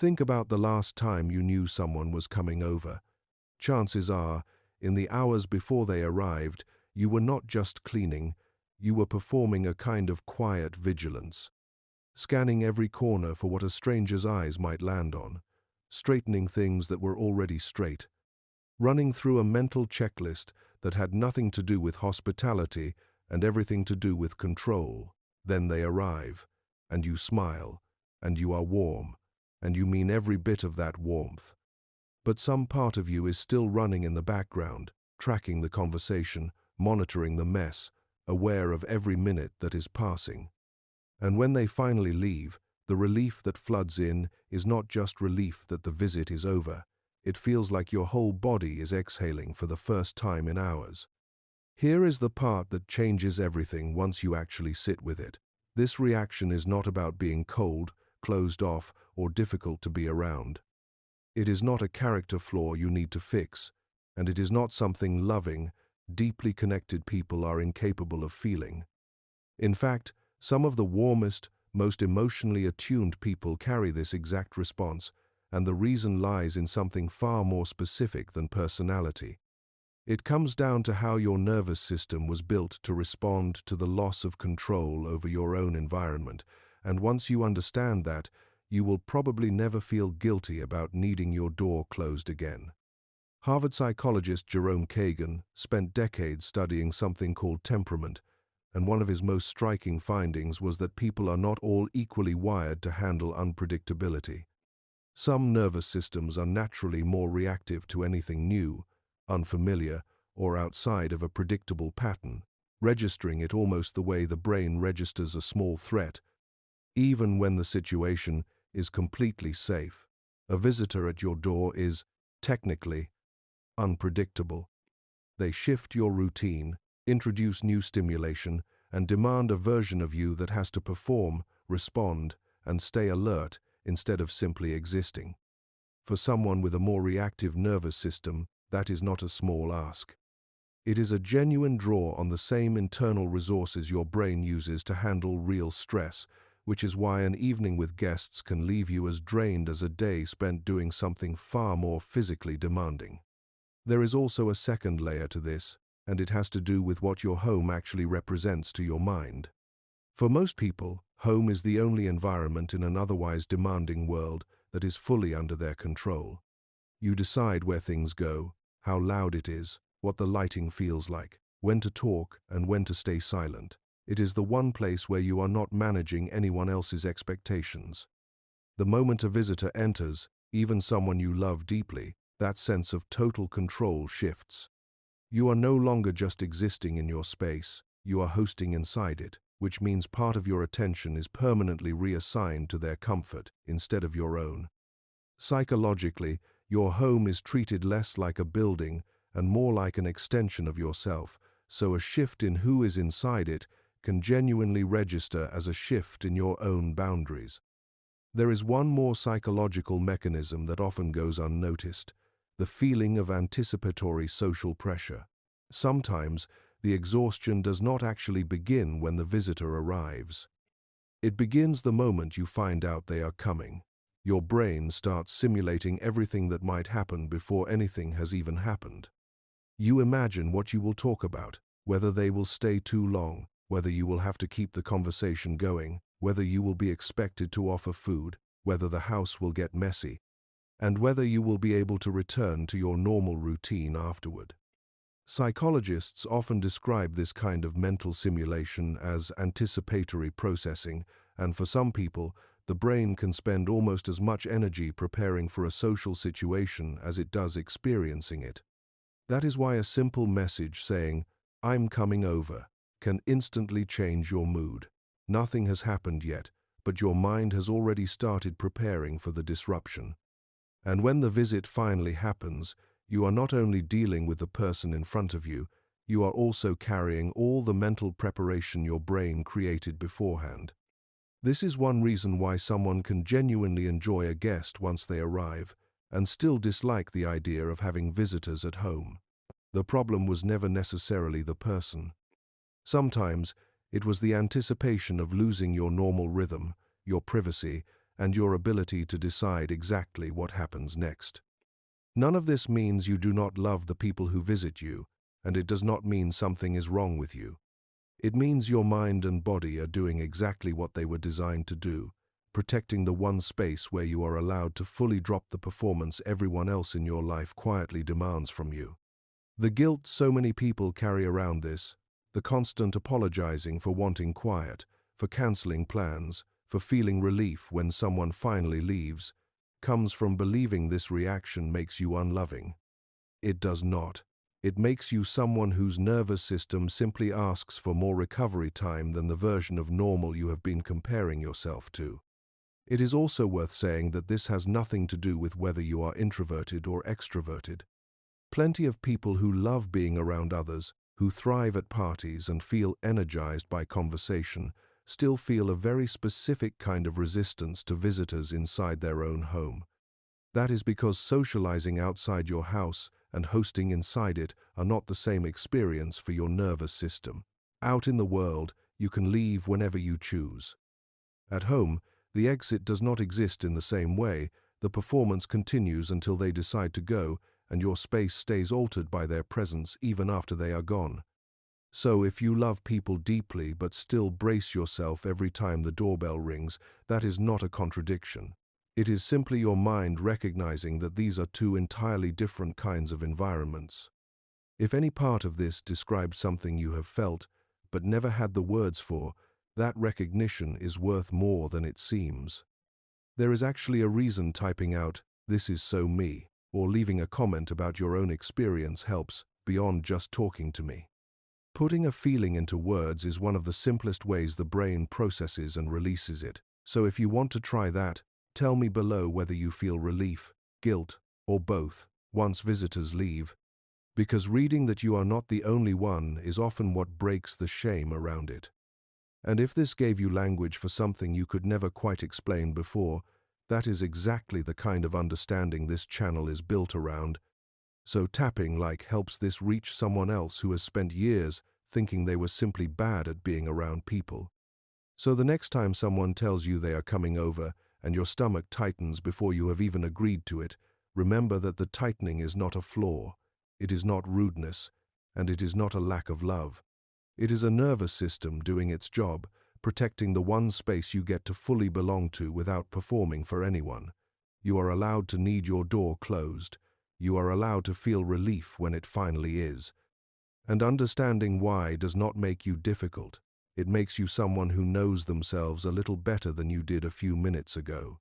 Think about the last time you knew someone was coming over. Chances are, in the hours before they arrived, you were not just cleaning, you were performing a kind of quiet vigilance, scanning every corner for what a stranger's eyes might land on, straightening things that were already straight, running through a mental checklist that had nothing to do with hospitality and everything to do with control. Then they arrive, and you smile, and you are warm, and you mean every bit of that warmth. But some part of you is still running in the background, tracking the conversation, monitoring the mess, aware of every minute that is passing. And when they finally leave, the relief that floods in is not just relief that the visit is over. It feels like your whole body is exhaling for the first time in hours. Here is the part that changes everything once you actually sit with it. This reaction is not about being cold, closed off, or difficult to be around. It is not a character flaw you need to fix, and it is not something loving, deeply connected people are incapable of feeling. In fact, some of the warmest, most emotionally attuned people carry this exact response, and the reason lies in something far more specific than personality. It comes down to how your nervous system was built to respond to the loss of control over your own environment, and once you understand that, you will probably never feel guilty about needing your door closed again. Harvard psychologist Jerome Kagan spent decades studying something called temperament, and one of his most striking findings was that people are not all equally wired to handle unpredictability. Some nervous systems are naturally more reactive to anything new, unfamiliar, or outside of a predictable pattern, registering it almost the way the brain registers a small threat, even when the situation is completely safe. A visitor at your door is, technically, unpredictable. They shift your routine, introduce new stimulation, and demand a version of you that has to perform, respond, and stay alert instead of simply existing. For someone with a more reactive nervous system, that is not a small ask. It is a genuine draw on the same internal resources your brain uses to handle real stress, which is why an evening with guests can leave you as drained as a day spent doing something far more physically demanding. There is also a second layer to this, and it has to do with what your home actually represents to your mind. For most people, home is the only environment in an otherwise demanding world that is fully under their control. You decide where things go, how loud it is, what the lighting feels like, when to talk and when to stay silent. It is the one place where you are not managing anyone else's expectations. The moment a visitor enters, even someone you love deeply, that sense of total control shifts. You are no longer just existing in your space, you are hosting inside it, which means part of your attention is permanently reassigned to their comfort instead of your own. Psychologically, your home is treated less like a building and more like an extension of yourself, so a shift in who is inside it can genuinely register as a shift in your own boundaries. There is one more psychological mechanism that often goes unnoticed: the feeling of anticipatory social pressure. Sometimes, the exhaustion does not actually begin when the visitor arrives. It begins the moment you find out they are coming. Your brain starts simulating everything that might happen before anything has even happened. You imagine what you will talk about, whether they will stay too long, whether you will have to keep the conversation going, whether you will be expected to offer food, whether the house will get messy, and whether you will be able to return to your normal routine afterward. Psychologists often describe this kind of mental simulation as anticipatory processing, and for some people, the brain can spend almost as much energy preparing for a social situation as it does experiencing it. That is why a simple message saying, "I'm coming over," can instantly change your mood. Nothing has happened yet, but your mind has already started preparing for the disruption. And when the visit finally happens, you are not only dealing with the person in front of you, you are also carrying all the mental preparation your brain created beforehand. This is one reason why someone can genuinely enjoy a guest once they arrive, and still dislike the idea of having visitors at home. The problem was never necessarily the person. Sometimes, it was the anticipation of losing your normal rhythm, your privacy, and your ability to decide exactly what happens next. None of this means you do not love the people who visit you, and it does not mean something is wrong with you. It means your mind and body are doing exactly what they were designed to do, protecting the one space where you are allowed to fully drop the performance everyone else in your life quietly demands from you. The guilt so many people carry around this, the constant apologizing for wanting quiet, for canceling plans, for feeling relief when someone finally leaves, comes from believing this reaction makes you unloving. It does not. It makes you someone whose nervous system simply asks for more recovery time than the version of normal you have been comparing yourself to. It is also worth saying that this has nothing to do with whether you are introverted or extroverted. Plenty of people who love being around others, who thrive at parties and feel energized by conversation, still feel a very specific kind of resistance to visitors inside their own home. That is because socializing outside your house and hosting inside it are not the same experience for your nervous system. Out in the world, you can leave whenever you choose. At home, the exit does not exist in the same way. The performance continues until they decide to go, and your space stays altered by their presence even after they are gone. So if you love people deeply but still brace yourself every time the doorbell rings, that is not a contradiction. It is simply your mind recognizing that these are two entirely different kinds of environments. If any part of this describes something you have felt but never had the words for, that recognition is worth more than it seems. There is actually a reason typing out, "This is so me," or leaving a comment about your own experience helps, beyond just talking to me. Putting a feeling into words is one of the simplest ways the brain processes and releases it. So if you want to try that, tell me below whether you feel relief, guilt, or both once visitors leave, because reading that you are not the only one is often what breaks the shame around it. And if this gave you language for something you could never quite explain before, that is exactly the kind of understanding this channel is built around. So tapping like helps this reach someone else who has spent years thinking they were simply bad at being around people. So the next time someone tells you they are coming over and your stomach tightens before you have even agreed to it, remember that the tightening is not a flaw, it is not rudeness, and it is not a lack of love. It is a nervous system doing its job, protecting the one space you get to fully belong to without performing for anyone. You are allowed to need your door closed. You are allowed to feel relief when it finally is. And understanding why does not make you difficult. It makes you someone who knows themselves a little better than you did a few minutes ago.